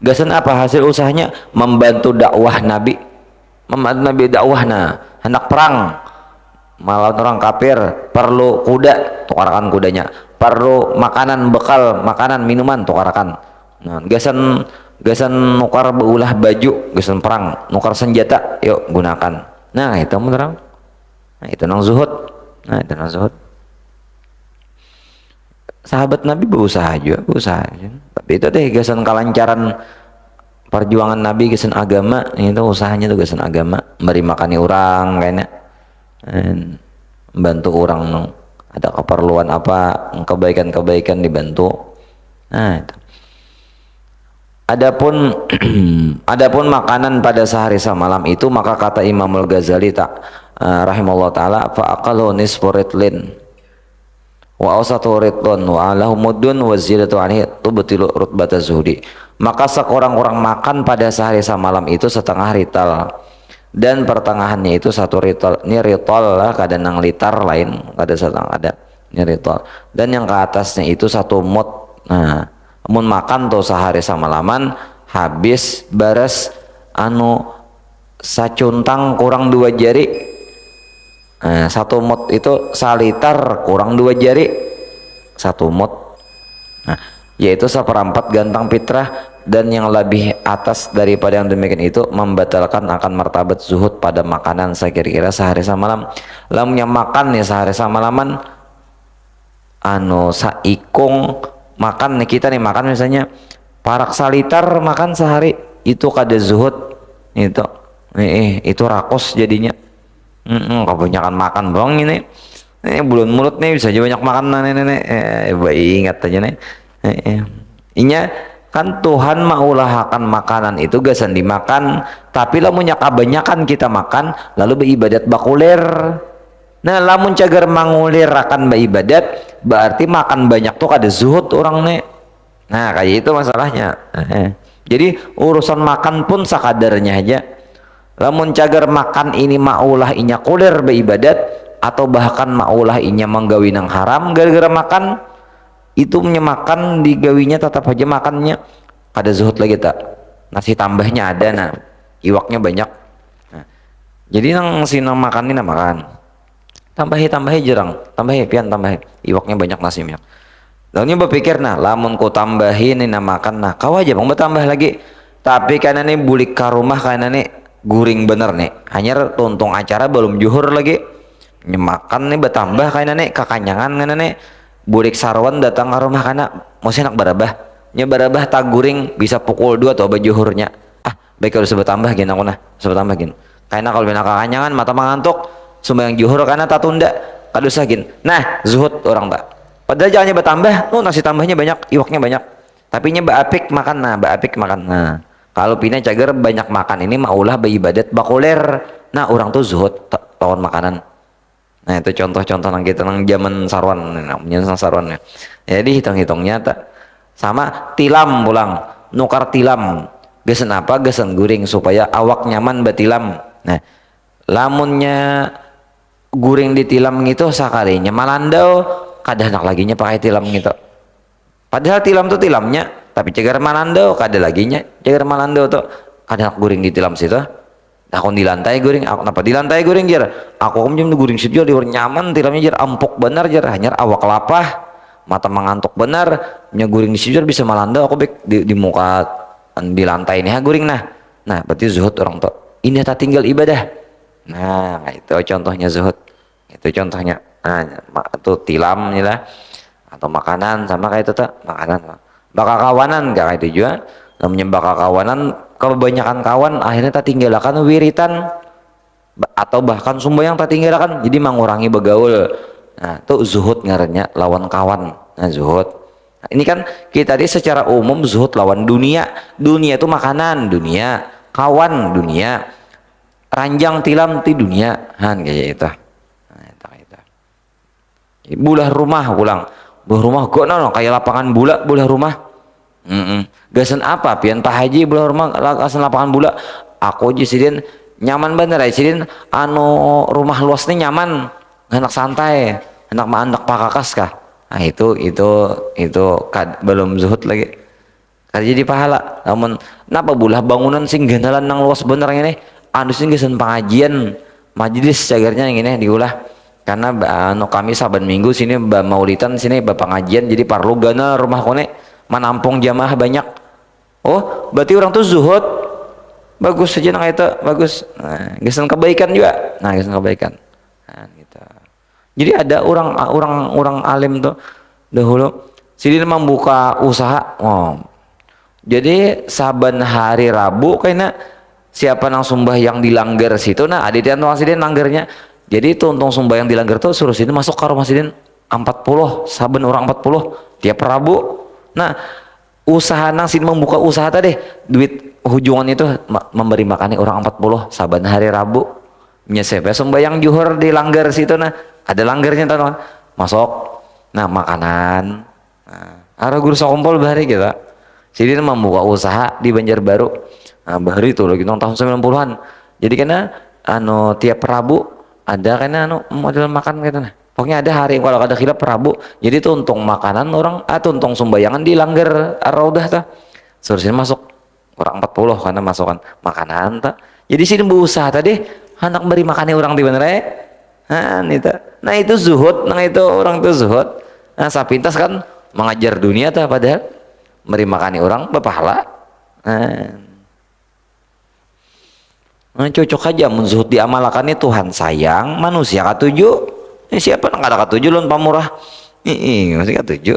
gasan apa hasil usahanya membantu dakwah Nabi dakwah hendak perang malah orang kafir perlu kuda tukarakan kudanya, perlu makanan bekal makanan minuman tukarakan, nah gasan nukar beulah baju gasan perang nukar senjata yuk gunakan, Nah itu menerang, nah itu nang zuhud, nah itu nang zuhud. Sahabat Nabi berusaha juga, berusaha aja. Tapi itu deh gasan kelancaran perjuangan Nabi, gasan agama itu usahanya tuh gasan agama, beri makani orang kayaknya, bantu orang no. Ada keperluan apa, kebaikan-kebaikan dibantu. Nah itu. Adapun adapun makanan pada sehari semalam itu, maka kata Imam Al-Ghazali rahimahullah taala, fa aqalu nisfu ritlin wa awsatu ritlun wa alahu muddun wa ziyadatu anhi tubtilu rutbata zuhdi. Maka sekurang-kurang makan pada sehari semalam itu setengah rital, dan pertengahannya itu satu rital. Ini rital lah, kadang nang liter lain, ada setengah, ada ini rital, dan yang ke atasnya itu satu mud. Nah mun makan tuh sehari samalaman habis beres anu sacuntang kurang 2 jari. Nah, satu mut itu saliter kurang 2 jari satu mut. Nah, yaitu seperempat gantang fitrah, dan yang lebih atas daripada yang demikian itu membatalkan akan martabat zuhud pada makanan sekira-kira sehari samalam. Lamunnya makan nih sehari samalaman anu saikung makan nih, kita nih makan misalnya parak saliter makan sehari itu kada zuhud itu, itu rakus jadinya. Kebanyakan makan bang ini bulan mulut nih bisa aja banyak makan nenek ingat aja nih inya kan Tuhan maulahakan makanan itu gasan dimakan, tapi lamun kebanyakan kita makan lalu beribadat bakulir. Nah lamun cagar mangulir akan beribadat berarti makan banyak tuh kada zuhud orang nih. Nah kayak itu masalahnya. Jadi urusan makan pun sakadarnya aja. Lamun cagar makan ini maulah inya kulir beribadat, atau bahkan maulah inya menggawi nang haram gara-gara makan itu, makan digawinya tetap aja makannya kada zuhud lagi tak. Nasi tambahnya ada, nah iwaknya banyak. Nah, jadi nang sinang makan ini makan tambahi jarang, tambahi pian, tambahi iwaknya banyak, nasi banyak. Lalu berpikir, nah lamun ku tambahin ini makan, nah kau aja bang bertambah lagi, tapi karena nih bulik ke rumah karena nih guring bener nih, hanya tuntung acara belum juhur lagi nyemakan nih bertambah karena nih kekanyangan karena nih bulik sarwan datang ke rumah karena mau enak barabah nyebarabah tak guring bisa pukul 2 atau juhurnya. Baik kalau sebut tambah gini aku nah sebut tambah gini, karena kalau bina kekanyangan mata mengantuk sembahyang juhur karena tak tunda kada usah gin. Nah zuhud orang tak, padahal jangannya bertambah nasi tambahnya banyak, iwaknya banyak, tapi nya apik makan. Nah apik makan. Nah kalau pina cager banyak makan ini maulah beribadat bakuler. Nah orang tuh zuhud tahun makanan. Nah itu contoh-contoh nang kita nang zaman sarwan, namanya sarwan ya. Jadi hitung-hitungnya tak sama tilam pulang, nukar tilam gesen apa, gesen guring supaya awak nyaman batilam. Nah lamunnya guring di tilam gitu sakalinya malandau kada nak laginya pakai tilam gitu, padahal tilam tuh tilamnya, tapi cegar malandau kada laginya cegar malandau tuh kada nak guring di tilam situ. Aku di lantai guring, aku kenapa di lantai guring jar, aku jam guring situ di nyaman tilamnya jar empuk benar jar, hanya awak lapah mata mengantuk benar nya guring di situ bisa malandau aku bek di muka di lantai ini guring. Nah berarti zuhud orang tuh ini tak tinggal ibadah. Nah itu contohnya zuhud, itu contohnya. Nah itu tilam nih lah, atau makanan sama kayak itu tak makanan bakal kawanan gak itu juga namanya bakal kawanan. Kebanyakan kawan akhirnya tak tinggalkan wiritan atau bahkan sumbayang tak tinggalkan, jadi mengurangi begaul. Nah itu zuhud ngarannya lawan kawan. Nah zuhud, nah, ini kan kita tadi secara umum zuhud lawan dunia. Dunia itu makanan dunia, kawan dunia, ranjang tilam ti dunia han kayak itu. Nah, itu. Bulah rumah pulang, bulah rumah kok no kayak lapangan bola bulah rumah. Gasan apa pian Pak Haji bulah rumah gasan lapangan bola. Aku aja sidin nyaman bener ya sidin anu rumah luas nih nyaman, anak santai, anak mah anak pakakas kah. Nah itu belum zuhud lagi, kada jadi pahala. Namun kenapa bulah bangunan sing gandalan nang luas bener ini anu sing gasan pengajian majelis cagarnya yang ini diulah, karena anu kami saban minggu sini maulidan sini pengajian, jadi parlu gana rumah kone menampung jamaah banyak. Oh berarti orang tuh zuhud bagus saja nang itu bagus. Nah, gesan kebaikan juga. Nah, gesan kebaikan. Nah, gitu. Jadi ada orang alim tuh dahulu sidin membuka usaha. Oh. Jadi saban hari Rabu kayaknya siapa nang sumbah yang dilanggar situ nah ada yang tuang sidin langgarnya. Jadi itu untung sumbah yang dilanggar tuh suruh sidin masuk ke rumah sidin 40 saben orang 40 tiap Rabu. Nah, usaha nang sidin membuka usaha tadi duit hujungan itu memberi makan orang 40 saban hari Rabu. Nya siapa sembahyang juhur dilanggar situ nah ada langgarnya tuh masuk. Nah, makanan. Nah, arah guru sakumpul bahari kita. Sidin membuka usaha di Banjarbaru. Nah, bahari itu lagi tahun 90-an. Jadi karena tiap Rabu ada karena model makan gitu nah. Pokoknya ada hari kalau ada khilaf Rabu. Jadi tuh untung makanan orang untung sumbayangan di langgar ar-raudah tuh. Seharusnya masuk orang 40 karena masukan makanan tuh. Jadi sini berusaha tadi hendak beri makannya orang di bener nah itu zuhud, nah itu orang tuh zuhud. Nah sapintas kan mengajar dunia tuh padahal beri makani orang berpahala. Nah, cocok aja menzuhud diamalkan Tuhan sayang manusia katuju. Siapa nggak ada katuju lon pamurah. Masih katuju.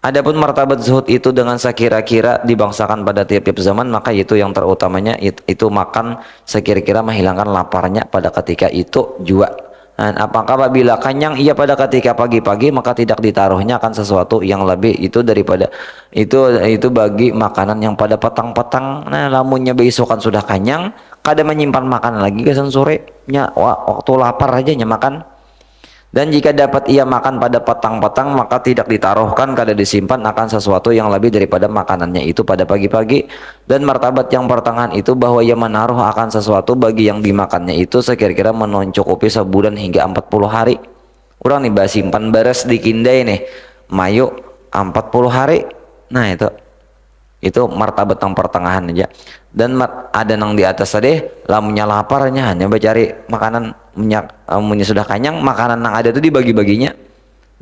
Adapun martabat zuhud itu dengan sekira-kira dibangsakan pada tiap-tiap zaman maka itu yang terutamanya itu makan sekira-kira menghilangkan laparnya pada ketika itu jua. Dan apakah apabila kenyang ia pada ketika pagi-pagi maka tidak ditaruhnya akan sesuatu yang lebih itu daripada itu bagi makanan yang pada petang-petang. Nah lamunnya besokan sudah kenyang kada menyimpan makanan lagi kesan sore nya waktu lapar aja nya makan. Dan jika dapat ia makan pada petang-petang maka tidak ditaruhkan kada disimpan akan sesuatu yang lebih daripada makanannya itu pada pagi-pagi. Dan martabat yang pertengahan itu bahwa ia menaruh akan sesuatu bagi yang dimakannya itu sekira-kira mencukupi sebulan hingga 40 hari. Kurang nih simpan beres di kindai nih mayu 40 hari. Nah itu martabat yang pertengahan aja. Dan ada nang di atas tadi lamunnya laparnya hanya cari makanan punya sudah kenyang makanan yang ada itu dibagi-baginya.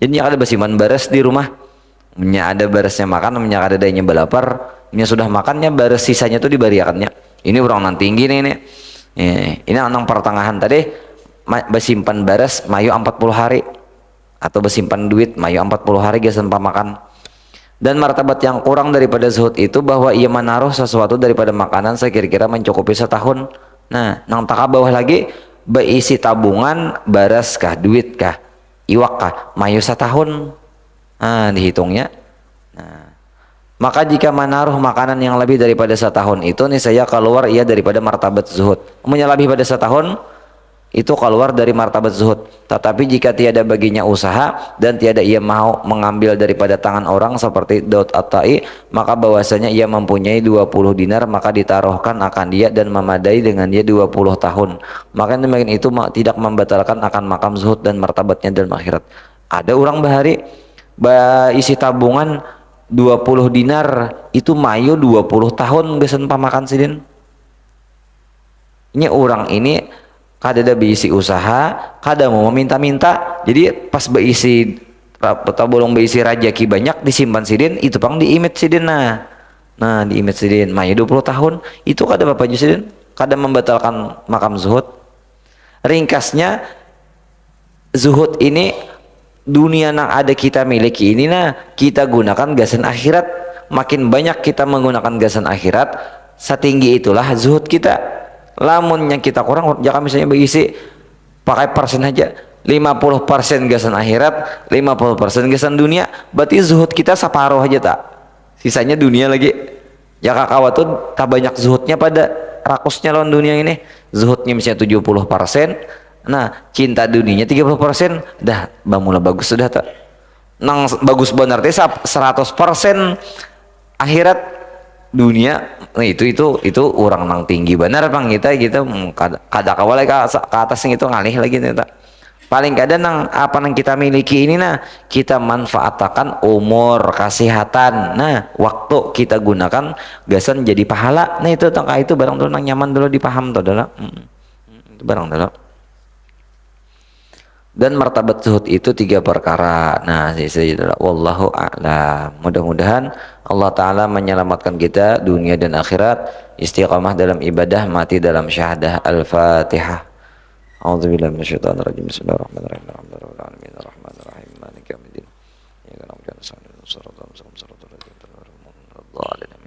Jadi ada basiman bares di rumah punya ada baresnya makan punya ada dayanya balapar punya sudah makannya bares sisanya tuh dibariakannya. Ini orang nang tinggi nih ini nang pertengahan tadi besimpan bares mayu 40 hari atau besimpan duit mayu 40 hari geus tanpa makan. Dan martabat yang kurang daripada zuhud itu bahwa ia menaruh sesuatu daripada makanan sekira-kira mencukupi setahun. Nah, nang tak bawah lagi beisi tabungan baras kah duit kah iwak kah mayu setahun. Nah, dihitungnya. Nah, maka jika menaruh makanan yang lebih daripada setahun itu nih saya keluar ia daripada martabat zuhud. Umumnya lebih pada setahun itu keluar dari martabat zuhud. Tetapi jika tiada baginya usaha dan tiada ia mau mengambil daripada tangan orang seperti Daud At-Tai maka bahwasanya ia mempunyai 20 dinar maka ditaruhkan akan dia dan memadai dengan dia 20 tahun. Maka demikian itu tidak membatalkan akan makam zuhud dan martabatnya dalam akhirat. Ada orang bahari isi tabungan 20 dinar itu mayu 20 tahun gesen pamakan sidin. Ini orang ini kada ada beisi usaha, kada mau meminta-minta. Jadi pas beisi bolong beisi rajaki banyak disimpan sidin, itu pang diimit sidin nah diimit sidin, mayu 20 tahun itu kada bapak sidin, kada membatalkan makam zuhud. Ringkasnya zuhud ini dunia yang ada kita miliki ini kita gunakan gasan akhirat. Makin banyak kita menggunakan gasan akhirat, setinggi itulah zuhud kita. Lamunnya kita kurang jangan misalnya berisi pakai persen aja 50% gasan akhirat 50% gasan dunia berarti zuhud kita separuh aja tak sisanya dunia lagi ya kakak tuh tak banyak zuhudnya pada rakusnya lawan dunia ini zuhudnya misalnya 70% nah cinta dunianya 30% dah bamula bagus sudah tak nang bagus benar teh 100% akhirat dunia. Nah itu orang nang tinggi benar bang kita kada kawalai ke atasnya itu ngalih lagi kita paling kadang nang apa nang kita miliki ini kita manfaatkan umur kesehatan waktu kita gunakan gasan jadi pahala. Nah itu tangka itu barang dulu nang nyaman dulu dipaham tuh adalah itu barang dulu. Dan martabat zuhud itu tiga perkara. Nah, wallahu a'lam. Mudah-mudahan Allah Ta'ala menyelamatkan kita dunia dan akhirat, istiqamah dalam ibadah, mati dalam syahadah. Al-Fatihah. A'udzubillahi minasyaitonir rajim. Bismillahirrahmanirrahim. Alhamdulillahirabbil alamin. Arrahmanirrahim. Maliki yaumiddin. Iyyaka na'budu wa iyyaka nasta'in. Shiratal mustaqim. Shiratal ladzina an'amta 'alaihim.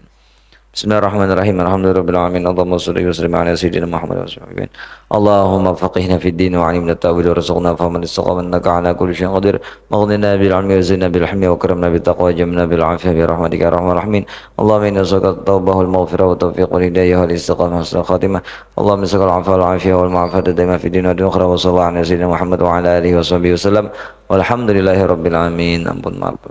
Bismillahirrahmanirrahim. Alhamdulillahirabbil alamin. Allahumma shalli wa sallim ala sayyidina Muhammad wa sallam. Allahumma faqihna fid din wa 'allimna at-ta'wil warzuqna fahman istiqamah innaka 'ala kulli syai'in qadir. Maghnina bil 'ilmi wa zidna bil hilmi wa akrimna bit taqwa wa jamna bil 'afiyati bi rahmatika ya arhamar rahimin. Allahumma inna nas'aluka at-taubah wal maghfirah wa tawfiq wal hidayah wal istiqamah wa husnul khatimah. Allahumma nas'aluka al-'afwa wal 'afiyah wal mu'afata daima fid din wa dunya wa sallallahu ala sayyidina Muhammad wa ala alihi wa sahbihi wasallam. Walhamdulillahirabbil alamin. Ampun maaf.